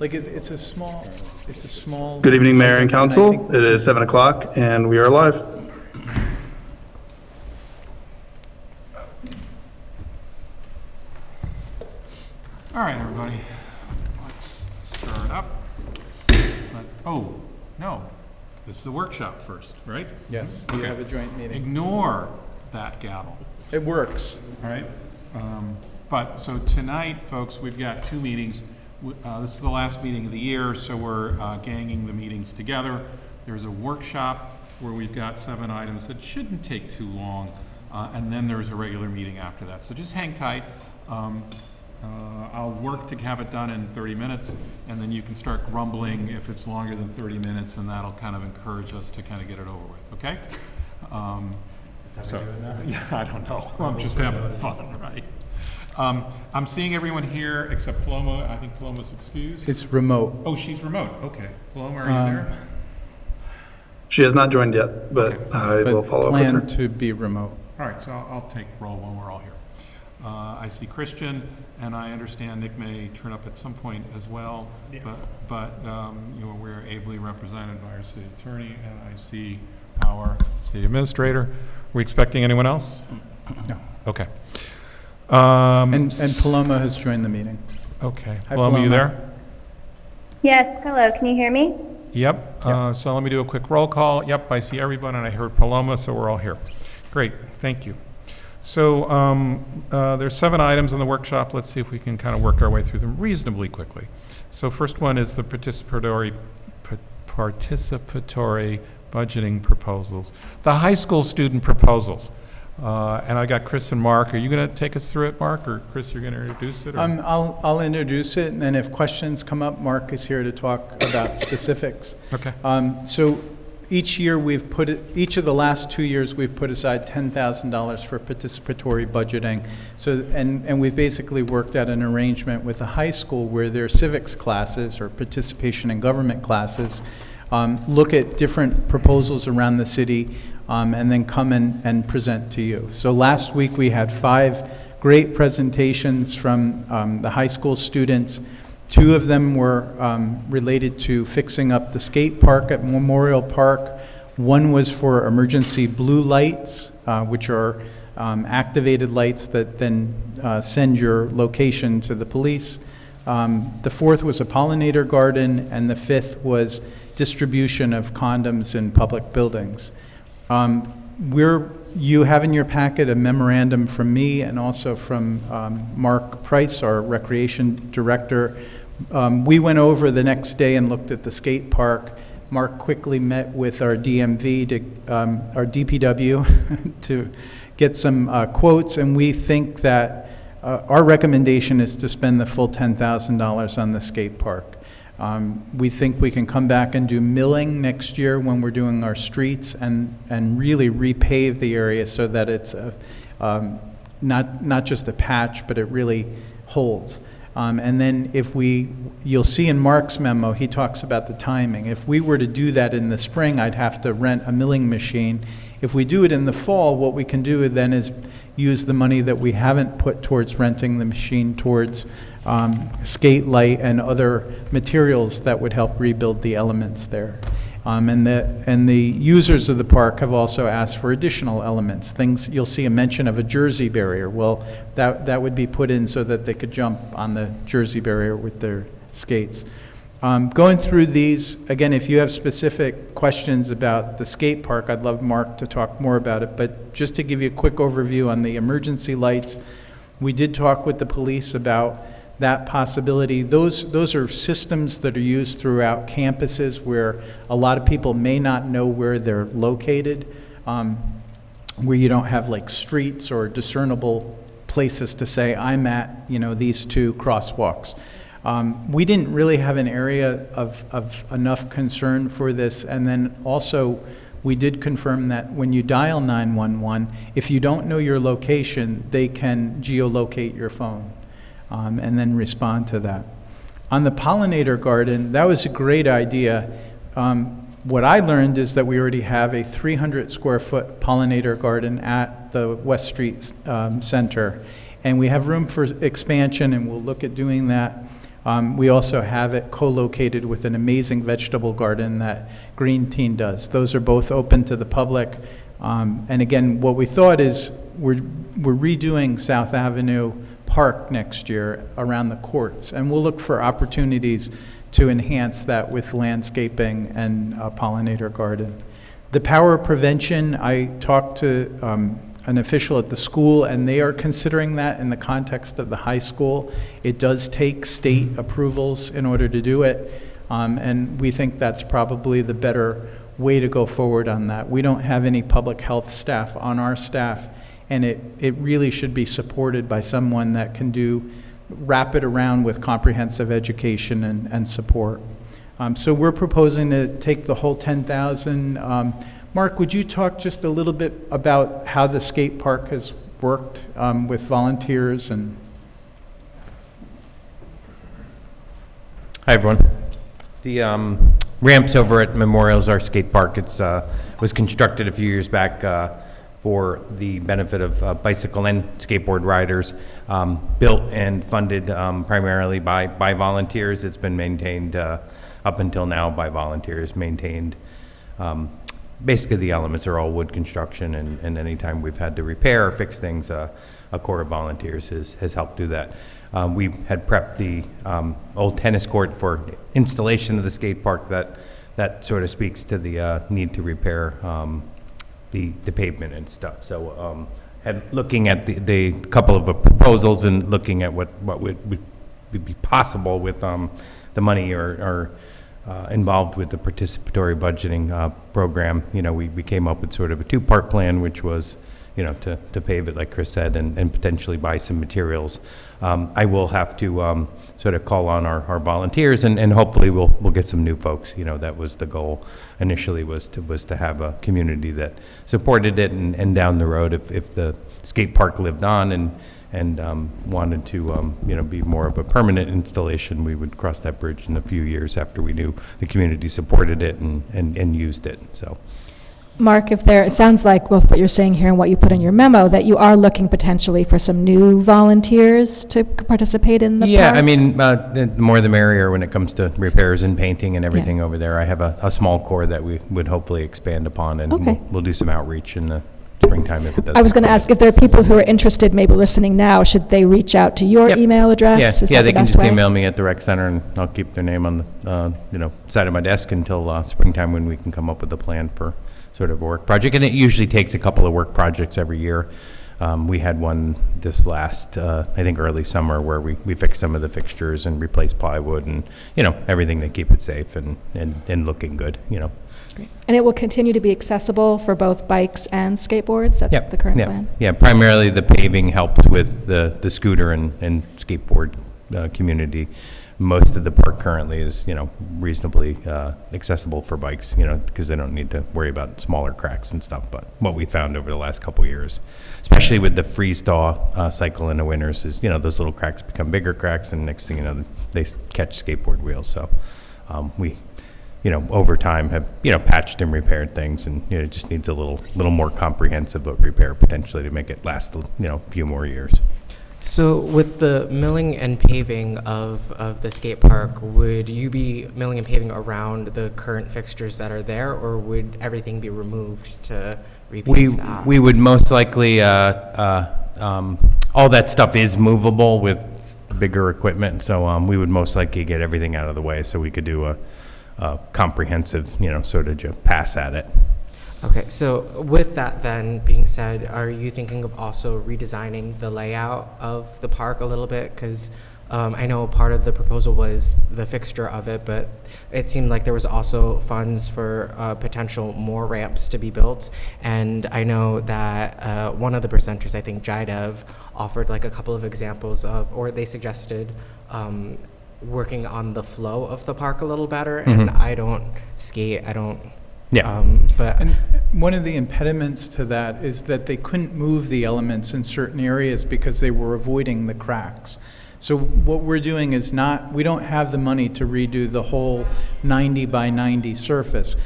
Like it's a small. Good evening, Mayor and I Council. think- It is 7 o'clock and we are live. All right, everybody, let's start up. Oh, no, this is a workshop first, right? Yes, we Okay. have a joint meeting. Ignore that gavel, It works. all right? But, so tonight, folks, we've got two meetings. This is the last meeting of the year, so we're ganging the meetings together. There's a workshop where we've got 7 items that shouldn't take too long, and then there's a regular meeting after that. So just hang tight. I'll work to have it done in 30 minutes, and then you can start grumbling if it's longer than 30 minutes, and that'll kind of encourage us to kind of get it over with, okay? So, yeah, I don't know. I'm just having fun, right? I'm seeing everyone here except Paloma. I think Paloma's excused. It's remote. Oh, she's remote. Okay. Paloma, are you there? She has not joined yet, but Okay. I will But follow up with her. plan to be remote. All right, so I'll take roll when we're all here. I see Christian, and I understand Nick may turn up at some point as well. But you know, we're ably represented by our city attorney, and I see our city administrator. Are we expecting anyone else? No. Okay. And Paloma has joined the meeting. Okay. Hi, Paloma, you Paloma. there? Yes, hello, can you hear me? Yep. So let me do a quick roll call. Yep, I see everyone, and I heard Paloma, so we're all here. Great, thank you. So there's 7 items in the workshop. Let's see if we can kind of work our way through them reasonably quickly. So first one is the participatory budgeting proposals, the high school student proposals. And I got Chris and Mark. Are you going to take us through it, Mark, or Chris, you're going to introduce it? Or? I'll introduce it, and then if questions come up, Mark is here to talk about specifics. Okay. So each year each of the last 2 years, we've put aside $10,000 for participatory budgeting. So, and we've basically worked out an arrangement with the high school where their civics classes or participation in government classes look at different proposals around the city and then come in and present to you. So last week we had 5 great presentations from the high school students. 2 of them were related to fixing up the skate park at Memorial Park. One was for emergency blue lights, which are activated lights that then send your location to the police. The 4th was a pollinator garden, and the 5th was distribution of condoms in public buildings. You have in your packet a memorandum from me and also from Mark Price, our recreation director. We went over the next day and looked at the skate park. Mark quickly met with our DMV, our DPW, to get some quotes, and we think that our recommendation is to spend the full $10,000 on the skate park. We think we can come back and do milling next year when we're doing our streets and really repave the area so that it's not just a patch, but it really holds. And then you'll see in Mark's memo, he talks about the timing. If we were to do that in the spring, I'd have to rent a milling machine. If we do it in the fall, what we can do then is use the money that we haven't put towards renting the machine towards skate light and other materials that would help rebuild the elements there. And the users of the park have also asked for additional elements. Things, you'll see a mention of a Jersey barrier. Well, that would be put in so that they could jump on the Jersey barrier with their skates. Going through these, again, if you have specific questions about the skate park, I'd love Mark to talk more about it. But just to give you a quick overview on the emergency lights, we did talk with the police about that possibility. Those are systems that are used throughout campuses where a lot of people may not know where they're located, where you don't have like streets or discernible places to say, I'm at, these 2 crosswalks. We didn't really have an area of enough concern for this, and then also we did confirm that when you dial 911, if you don't know your location, they can geolocate your phone. And then respond to that. On the pollinator garden, that was a great idea. What I learned is that we already have a 300 square foot pollinator garden at the West Street Center, and we have room for expansion, and we'll look at doing that. We also have it co-located with an amazing vegetable garden that Green Teen does. Those are both open to the public. And again, what we thought is we're redoing South Avenue Park next year around the courts, and we'll look for opportunities to enhance that with landscaping and a pollinator garden. The power prevention, I talked to an official at the school, and they are considering that in the context of the high school. It does take state approvals in order to do it, and we think that's probably the better way to go forward on that. We don't have any public health staff on our staff, and it really should be supported by someone that can wrap it around with comprehensive education and support. So we're proposing to take the whole 10,000. Mark, would you talk just a little bit about how the skate park has worked with volunteers and? Hi, everyone. The ramps over at Memorials, our skate park, was constructed a few years back for the benefit of bicycle and skateboard riders, built and funded primarily by volunteers. It's been maintained up until now by volunteers, maintained. Basically, the elements are all wood construction, and anytime we've had to repair or fix things, a corps of volunteers has helped do that. We had prepped the old tennis court for installation of the skate park. That sort of speaks to the need to repair the pavement and stuff. So looking at the couple of proposals and looking at what would be possible with the money or involved with the participatory budgeting program, we came up with sort of a two-part plan, which was, to pave it, like Chris said, and potentially buy some materials. I will have to sort of call on our volunteers, and hopefully we'll get some new folks. That was the goal initially, was to have a community that supported it, and down the road, if the skate park lived on and wanted to be more of a permanent installation, we would cross that bridge in a few years after we knew the community supported it and used it. So. Mark, it sounds like both what you're saying here and what you put in your memo, that you are looking potentially for some new volunteers to participate in the park? Yeah, I mean, the more the merrier when it comes to repairs and painting and everything over there. I have a small core that we would hopefully expand upon, and Okay. we'll do some outreach in the springtime if it doesn't. I was going to ask if there are people who are interested, maybe listening now, should they reach out to your Yep. email address? Is Yeah, that they the can best just way? email me at the rec center, and I'll keep their name on the side of my desk until springtime, when we can come up with a plan for sort of a work project. And it usually takes a couple of work projects every year. We had one this last, I think early summer, where we fixed some of the fixtures and replaced plywood and, everything to keep it safe and looking good, And it will continue to be accessible for both bikes and skateboards? That's Yep. the current Yeah. plan? Yeah, primarily the paving helped with the scooter and skateboard community. Most of the park currently is, reasonably accessible for bikes, because they don't need to worry about smaller cracks and stuff. But what we found over the last couple of years, especially with the freeze-thaw cycle in the winters, is, those little cracks become bigger cracks, and next thing you know, they catch skateboard wheels. So we, over time have, patched and repaired things, and, it just needs a little more comprehensive of repair potentially to make it last, a few more years. So with the milling and paving of the skate park, would you be milling and paving around the current fixtures that are there, or would everything be removed to repave that? We would most likely, all that stuff is movable with bigger equipment, so we would most likely get everything out of the way so we could do a comprehensive, sort of pass at it. Okay, so with that then being said, are you thinking of also redesigning the layout of the park a little bit? Because I know part of the proposal was the fixture of it, but it seemed like there was also funds for potential more ramps to be built. And I know that one of the presenters, I think JIDEV, offered like a couple of examples of, or they suggested working on the flow of the park a little better. And I don't skate, Yeah. But And one of the impediments to that is that they couldn't move the elements in certain areas because they were avoiding the cracks. So what we're doing is we don't have the money to redo the whole 90 by 90 surface,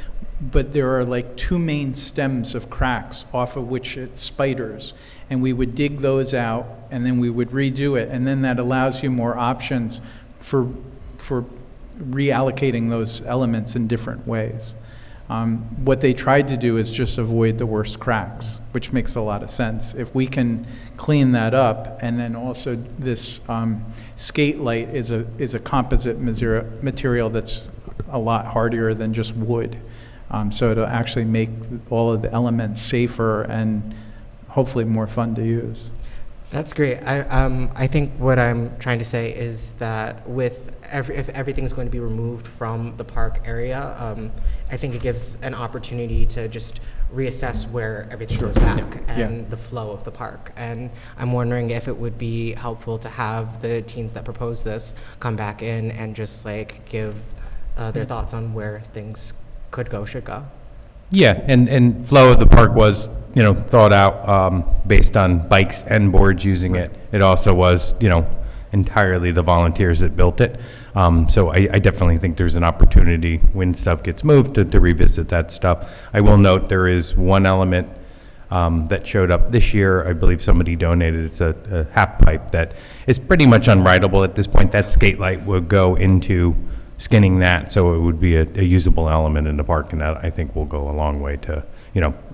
but there are like two main stems of cracks off of which it spiders, and we would dig those out and then we would redo it, and then that allows you more options for for reallocating those elements in different ways. What they tried to do is just avoid the worst cracks, which makes a lot of sense. If we can clean that up, and then also this skate light is a composite material that's a lot hardier than just wood. So it'll actually make all of the elements safer and hopefully more fun to use. That's great. I think what I'm trying to say is that if everything's going to be removed from the park area, I think it gives an opportunity to just reassess where everything goes back and the flow of the park. And I'm wondering if it would be helpful to have the teens that propose this come back in and just like give their thoughts on where things could go, should go. Yeah, and flow of the park was, thought out based on bikes and boards using it. It also was, entirely the volunteers that built it. So I definitely think there's an opportunity when stuff gets moved to revisit that stuff. I will note there is one element that showed up this year. I believe somebody donated. It's a half pipe that is pretty much unrideable at this point. That skate light would go into skinning that, so it would be a usable element in the park, and that I think will go a long way to,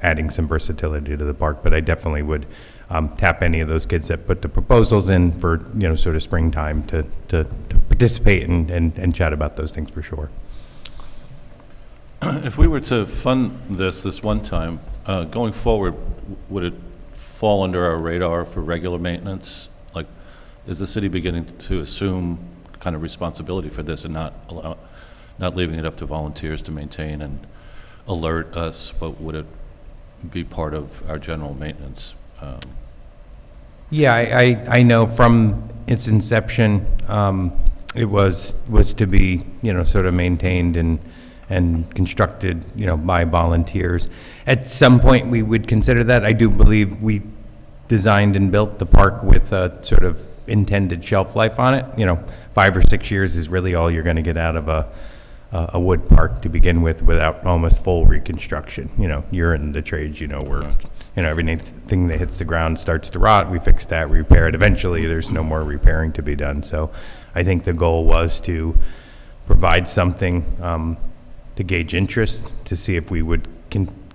adding some versatility to the park. But I definitely would tap any of those kids that put the proposals in for, sort of springtime to participate and chat about those things for sure. If we were to fund this one time, going forward, would it fall under our radar for regular maintenance? Like, is the city beginning to assume kind of responsibility for this and not leaving it up to volunteers to maintain and alert us, but would it be part of our general maintenance? Yeah, I know from its inception, it was to be, sort of maintained and constructed, by volunteers. At some point, we would consider that. I do believe we designed and built the park with a sort of intended shelf life on it. 5 or 6 years is really all you're going to get out of a wood park to begin with, without almost full reconstruction. You're in the trades, where everything that hits the ground starts to rot. We fix that, repair it. Eventually, there's no more repairing to be done. So, I think the goal was to provide something to gauge interest, to see if we would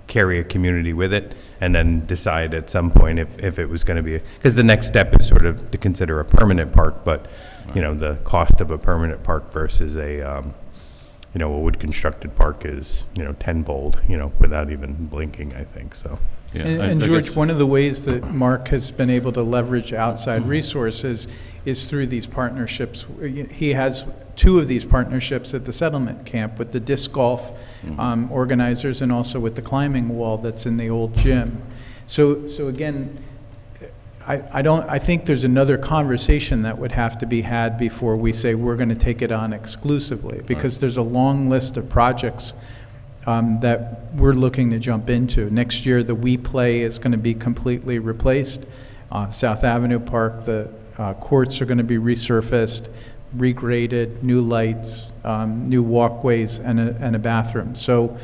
carry a community with it, and then decide at some point if it was going to be, because the next step is sort of to consider a permanent park, but the cost of a permanent park versus a wood constructed park is tenfold, without even blinking, I think. So Yeah, And I George, guess- one of the ways that Mark has been able to leverage outside resources is through these partnerships. He has 2 of these partnerships at the settlement camp with the disc golf organizers, and also with the climbing wall that's in the old gym. So again, I think there's another conversation that would have to be had before we say we're going to take it on exclusively, because there's a long list of projects that we're looking to jump into. Next year, the We Play is going to be completely replaced. South Avenue Park, the courts are going to be resurfaced, regraded, new lights, new walkways, and a bathroom. So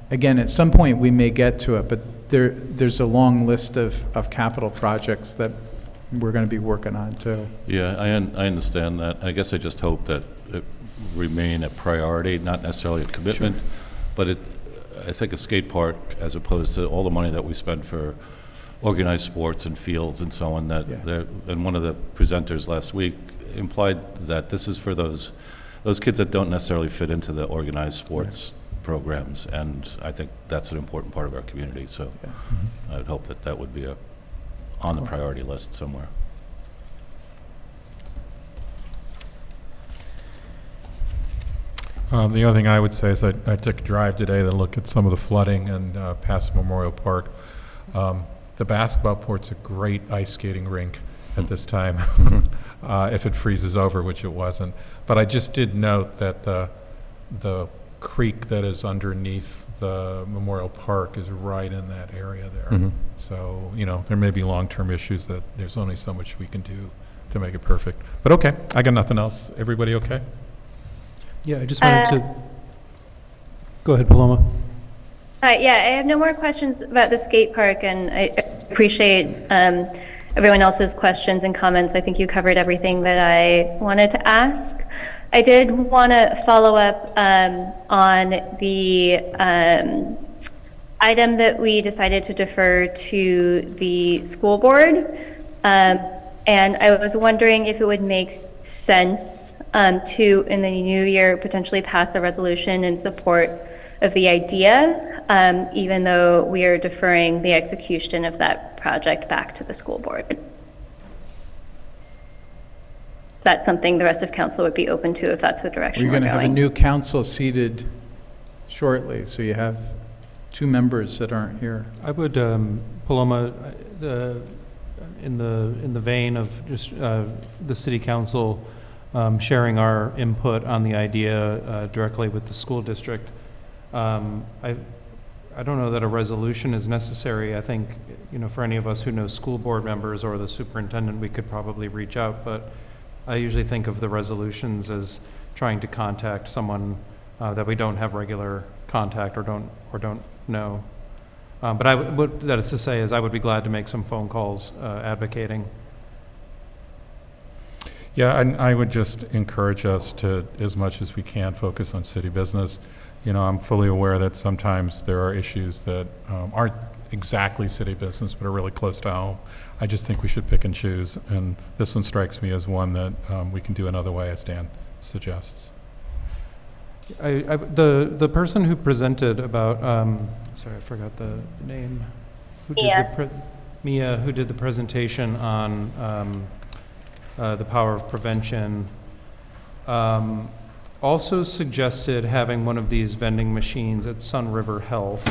again, at some point we may get to it, but there's a long list of capital projects that we're going to be working on too. Yeah, I understand that. I guess I just hope that it remain a priority, not necessarily a commitment, but I think a skate park, as opposed to all the money that we spend for organized sports and fields and so on, and one of the presenters last week implied that this is for those kids that don't necessarily fit into the organized sports programs, and I think that's an important part of our community. So I would hope that would be on the priority list somewhere. The other thing I would say is I took a drive today to look at some of the flooding and past Memorial Park. The basketball court's a great ice skating rink at this time, if it freezes over, which it wasn't. But I just did note that the creek that is underneath the Memorial Park is right in that area there. So, there may be long-term issues that there's only so much we can do to make it perfect. But okay, I got nothing else. Everybody okay? Yeah, I just wanted to, go ahead, Paloma. Yeah, I have no more questions about the skate park, and I appreciate everyone else's questions and comments. I think you covered everything that I wanted to ask. I did want to follow up on the item that we decided to defer to the school board. And I was wondering if it would make sense to, in the new year, potentially pass a resolution in support of the idea, even though we are deferring the execution of that project back to the school board. That's something the rest of council would be open to if that's the direction We're we're going to have a going. new council seated shortly, so you have 2 members that aren't here. I would, Paloma, in the vein of just the city council sharing our input on the idea directly with the school district, I don't know that a resolution is necessary. I think, for any of us who know school board members or the superintendent, we could probably reach out, but I usually think of the resolutions as trying to contact someone that we don't have regular contact or don't know. But what that is to say is I would be glad to make some phone calls advocating. Yeah, and I would just encourage us to, as much as we can, focus on city business. I'm fully aware that sometimes there are issues that aren't exactly city business, but are really close to home. I just think we should pick and choose, and this one strikes me as one that we can do another way, as Dan suggests. The person who presented about, sorry, I forgot the name. Mia, who did the presentation on the power of prevention, also suggested having one of these vending machines at Sun River Health.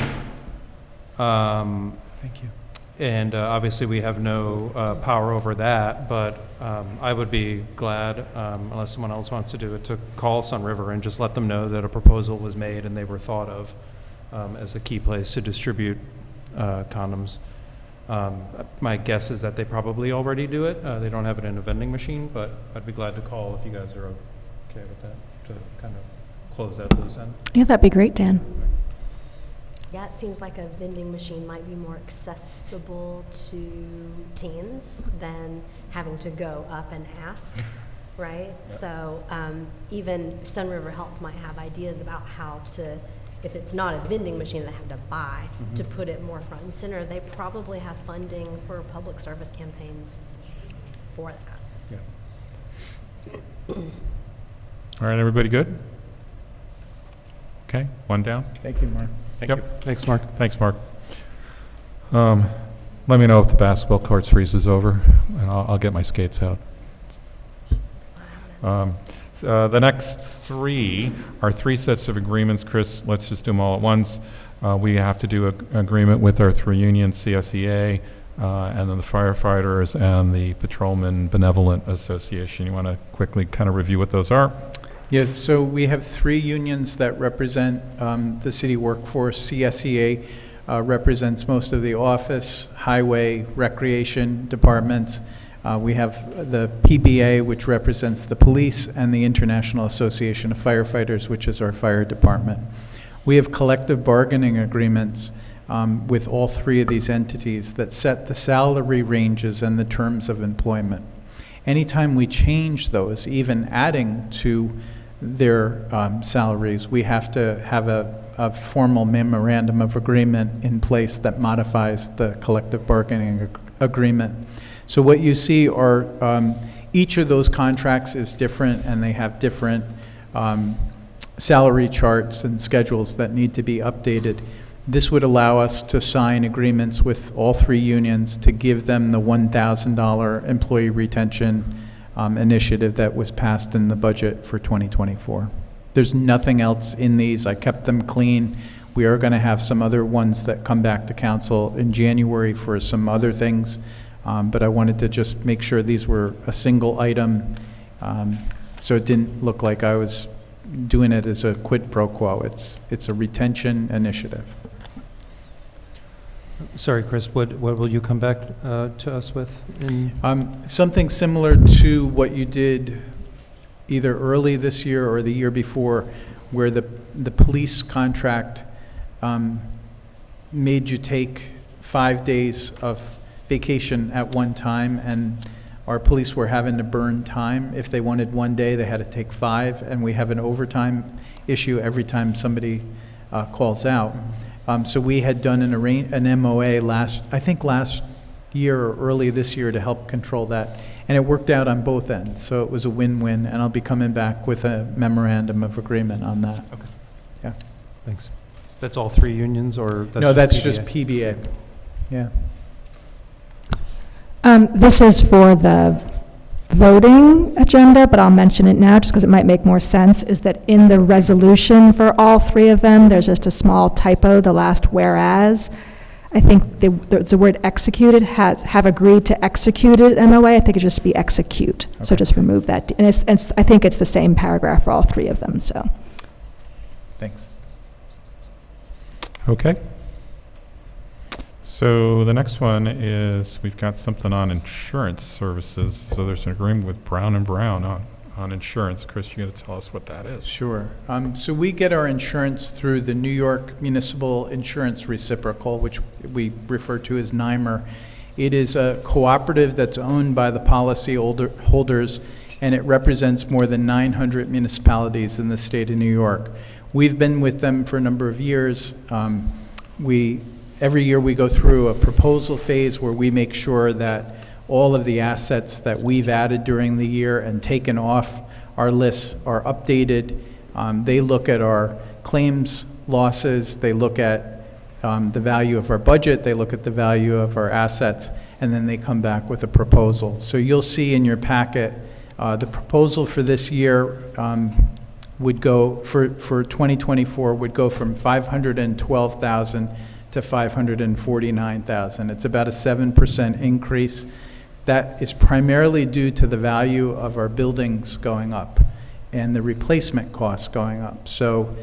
Thank you. And obviously we have no power over that, but I would be glad, unless someone else wants to do it, to call Sun River and just let them know that a proposal was made and they were thought of as a key place to distribute condoms. My guess is that they probably already do it. They don't have it in a vending machine, but I'd be glad to call if you guys are okay with that, to kind of close that loose end. Yeah, that'd be great, Dan. Yeah, it seems like a vending machine might be more accessible to teens than having to go up and ask, right? Yep. So even Sun River Health might have ideas about how to, if it's not a vending machine they have to buy, to put it more front and center. They probably have funding for public service campaigns for that. Yeah. All right, everybody good? Okay, one down. Thank you, Mark. Yep. Thanks, Mark. Thanks, Mark. Let me know if the basketball court freezes over, and I'll get my skates out. The next 3 are 3 sets of agreements. Chris, let's just do them all at once. We have to do an agreement with our 3 unions, CSEA, and then the firefighters and the Patrolmen Benevolent Association. You want to quickly kind of review what those are? Yes, so we have 3 unions that represent the city workforce. CSEA represents most of the office, highway, recreation departments. We have the PBA, which represents the police, and the International Association of Firefighters, which is our fire department. We have collective bargaining agreements with all 3 of these entities that set the salary ranges and the terms of employment. Anytime we change those, even adding to their salaries, we have to have a formal memorandum of agreement in place that modifies the collective bargaining agreement. So what you see are each of those contracts is different, and they have different salary charts and schedules that need to be updated. This would allow us to sign agreements with all 3 unions to give them the $1,000 employee retention initiative that was passed in the budget for 2024. There's nothing else in these. I kept them clean. We are going to have some other ones that come back to council in January for some other things, but I wanted to just make sure these were a single item, so it didn't look like I was doing it as a quid pro quo. It's a retention initiative. Sorry, Chris, what will you come back to us with? Something similar to what you did either early this year or the year before, where the police contract made you take 5 days of vacation at one time, and our police were having to burn time. If they wanted one day, they had to take 5, and we have an overtime issue every time somebody calls out. So we had done an MOA last year or early this year to help control that, and it worked out on both ends. So it was a win-win, and I'll be coming back with a memorandum of agreement on that. Okay. Yeah. Thanks. That's all 3 unions, or that's No, that's PBA? just PBA. Yeah. This is for the voting agenda, but I'll mention it now just because it might make more sense, is that in the resolution for all 3 of them, there's just a small typo, the last whereas. I think the word executed, have agreed to executed MOA. I think it should just be execute. So just remove that. And I think it's the same paragraph for all 3 of them, so. Thanks. Okay. So the next one is, we've got something on insurance services. So there's an agreement with Brown & Brown on insurance. Chris, you're going to tell us what that is. Sure. So we get our insurance through the New York Municipal Insurance Reciprocal, which we refer to as NYMER. It is a cooperative that's owned by the policy holders, and it represents more than 900 municipalities in the state of New York. We've been with them for a number of years. Every year we go through a proposal phase where we make sure that all of the assets that we've added during the year and taken off our lists are updated. They look at our claims losses, they look at the value of our budget, they look at the value of our assets, and then they come back with a proposal. So you'll see in your packet, the proposal for this year would go, for 2024, would go from $512,000 to $549,000. It's about a 7% increase. That is primarily due to the value of our buildings going up and the replacement costs going up. So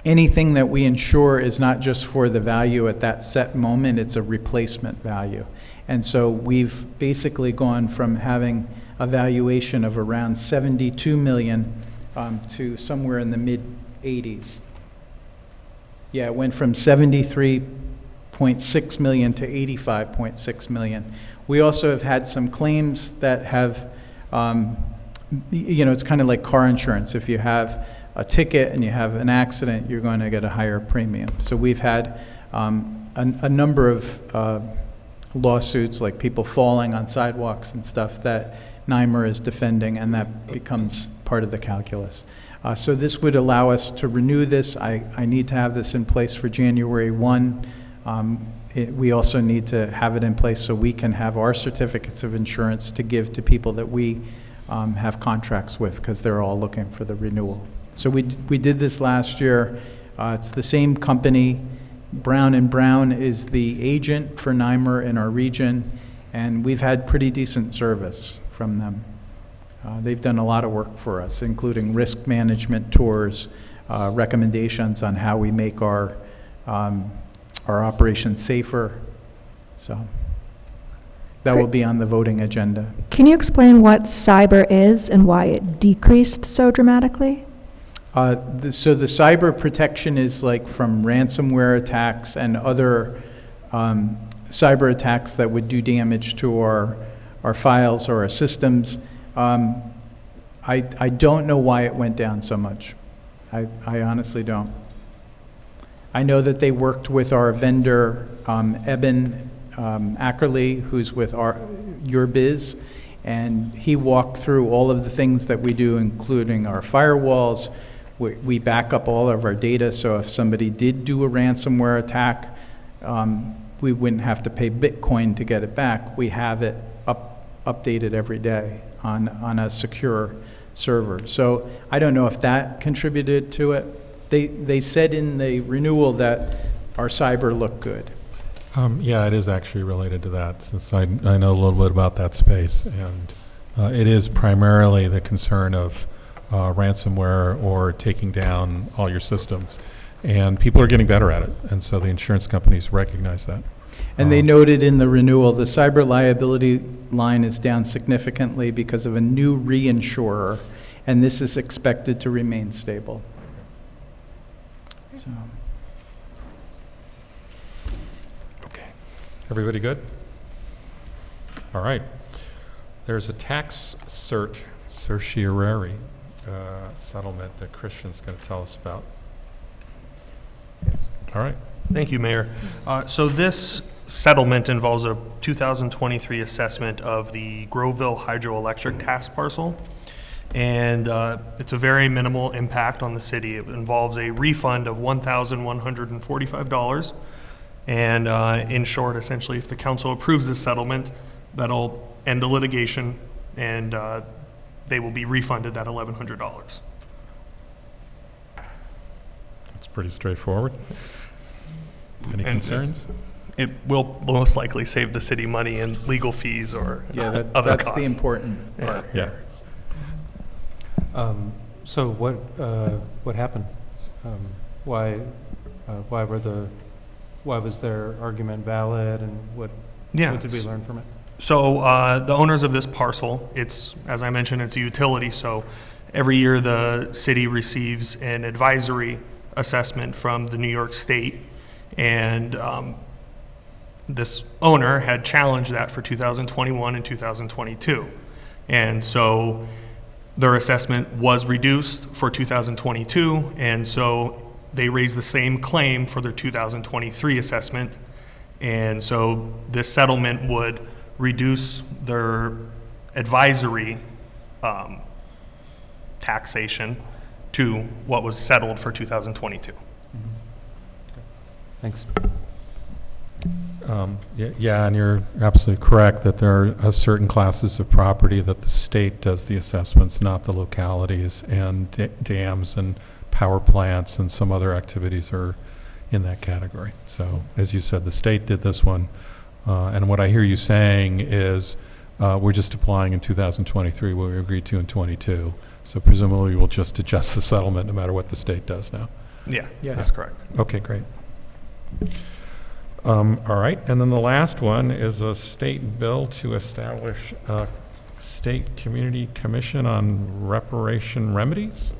anything that we insure is not just for the value at that set moment, it's a replacement value. And so we've basically gone from having a valuation of around 72 million to somewhere in the mid-80s. Yeah, it went from 73.6 million to 85.6 million. We also have had some claims that have, it's kind of like car insurance. If you have a ticket and you have an accident, you're going to get a higher premium. So we've had a number of lawsuits, like people falling on sidewalks and stuff, that NYMER is defending, and that becomes part of the calculus. So this would allow us to renew this. I need to have this in place for January 1. We also need to have it in place so we can have our certificates of insurance to give to people that we have contracts with, because they're all looking for the renewal. So we did this last year. It's the same company. Brown & Brown is the agent for NYMER in our region, and we've had pretty decent service from them. They've done a lot of work for us, including risk management tours, recommendations on how we make our operations safer. So that will be on the voting agenda. Can you explain what cyber is and why it decreased so dramatically? So the cyber protection is like from ransomware attacks and other cyber attacks that would do damage to our files or our systems. I don't know why it went down so much. I honestly don't. I know that they worked with our vendor, Eben Ackerley, who's with Your Biz, and he walked through all of the things that we do, including our firewalls. We back up all of our data, so if somebody did do a ransomware attack, we wouldn't have to pay Bitcoin to get it back. We have it updated every day on a secure server. So I don't know if that contributed to it. They said in the renewal that our cyber looked good. Yeah, it is actually related to that, since I know a little bit about that space. And it is primarily the concern of ransomware or taking down all your systems. And people are getting better at it. And so the insurance companies recognize that. And they noted in the renewal, the cyber liability line is down significantly because of a new reinsurer, and this is expected to remain stable. So. Okay. Everybody good? All right. There's a tax certiorari settlement that Christian's going to tell us about. All right. Thank you, Mayor. So this settlement involves a 2023 assessment of the Groveville hydroelectric tax parcel. And it's a very minimal impact on the city. It involves a refund of $1,145. And in short, essentially, if the council approves this settlement, that'll end the litigation and they will be refunded that $1,100. It's pretty straightforward. Any And concerns? It will most likely save the city money in legal fees or other That's costs. the important part. Yeah. So what happened? Why was their argument valid, and what did we learn from it? So the owners of this parcel, it's, as I mentioned, it's a utility, so every year the city receives an advisory assessment from the New York State, and this owner had challenged that for 2021 and 2022. And so their assessment was reduced for 2022, and so they raised the same claim for their 2023 assessment. And so this settlement would reduce their advisory taxation to what was settled for 2022. Thanks. Yeah, and you're absolutely correct that there are certain classes of property that the state does the assessments, not the localities, and dams and power plants and some other activities are in that category. So, as you said, the state did this one. And what I hear you saying is we're just applying in 2023 what we agreed to in 22. So presumably we'll just adjust the settlement no matter what the state does now. Yeah, that's correct. Okay, great. All right, and then the last one is a state bill to establish a state community commission on reparation remedies.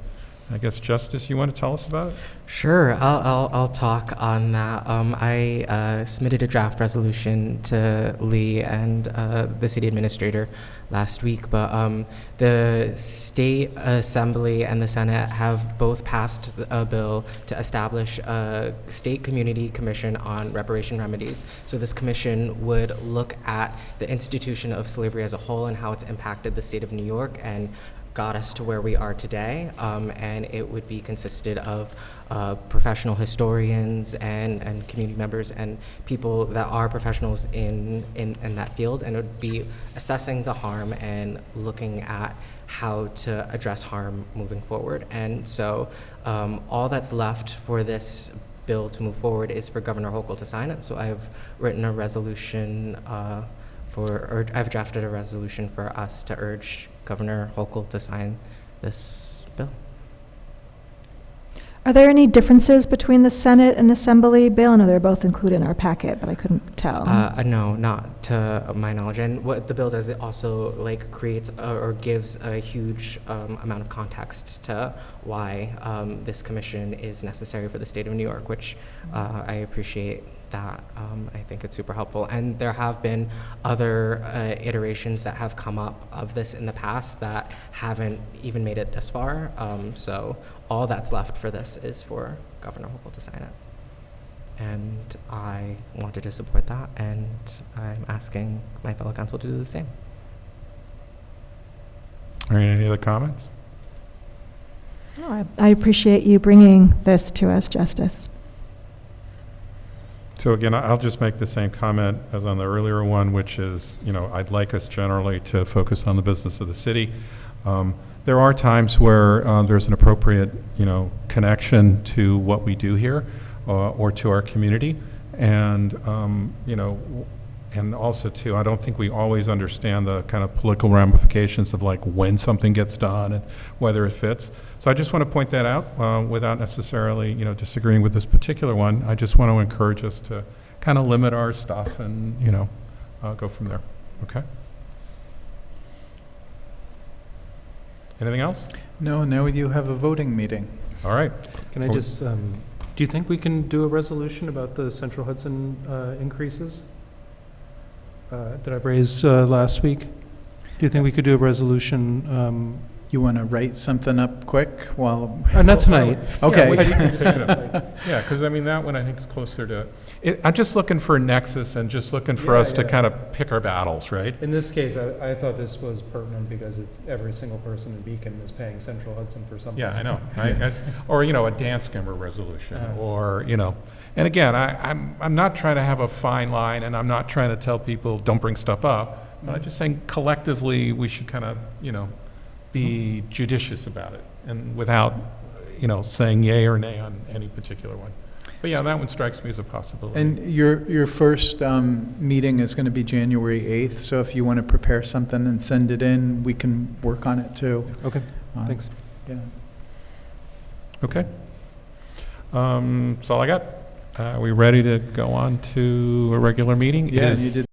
I guess, Justice, you want to tell us about it? Sure, I'll talk on that. I submitted a draft resolution to Lee and the city administrator last week, but the state assembly and the Senate have both passed a bill to establish a state community commission on reparation remedies. So this commission would look at the institution of slavery as a whole and how it's impacted the state of New York and got us to where we are today, and it would be consisted of professional historians and community members and people that are professionals in that field, and it would be assessing the harm and looking at how to address harm moving forward. And so all that's left for this bill to move forward is for Governor Hochul to sign it. So I've written a resolution I've drafted a resolution for us to urge Governor Hochul to sign this bill. Are there any differences between the Senate and Assembly bill? I know they're both included in our packet, but I couldn't tell. No, not to my knowledge. And what the bill does, it also creates or gives a huge amount of context to why this commission is necessary for the state of New York, which I appreciate that. I think it's super helpful. And there have been other iterations that have come up of this in the past that haven't even made it this far. So all that's left for this is for Governor Hochul to sign it. And I wanted to support that, and I'm asking my fellow council to do the same. All right, any other comments? No, I appreciate you bringing this to us, Justice. So again, I'll just make the same comment as on the earlier one, which is, I'd like us generally to focus on the business of the city. There are times where there's an appropriate, connection to what we do here or to our community. And, and also too, I don't think we always understand the kind of political ramifications of when something gets done and whether it fits. So I just want to point that out without necessarily, disagreeing with this particular one. I just want to encourage us to kind of limit our stuff and, go from there. Okay? Anything else? No, now you have a voting meeting. All right. Can I just, do you think we can do a resolution about the Central Hudson increases? that I've raised last week. Do you think we could do a resolution? You want to write something up quick while? Not tonight. Okay. Yeah, because I mean, that one I think is closer to, I'm just looking for a nexus and just looking for us to kind of pick our battles, right? In this case, I thought this was pertinent because it's every single person in Beacon is paying Central Hudson for something. Yeah, I know. Or, you know, a dance skimmer resolution, or, you know, and again, I'm not trying to have a fine line, and I'm not trying to tell people, don't bring stuff up, but I'm just saying collectively, we should kind of, you know, be judicious about it, and without, you know, saying yay or nay on any particular one. But yeah, that one strikes me as a possibility. And your first meeting is going to be January 8th, so if you want to prepare something and send it in, we can work on it too. Okay, thanks. Yeah. Okay. That's all I got. Are we ready to go on to a regular meeting? Yeah, Is- you did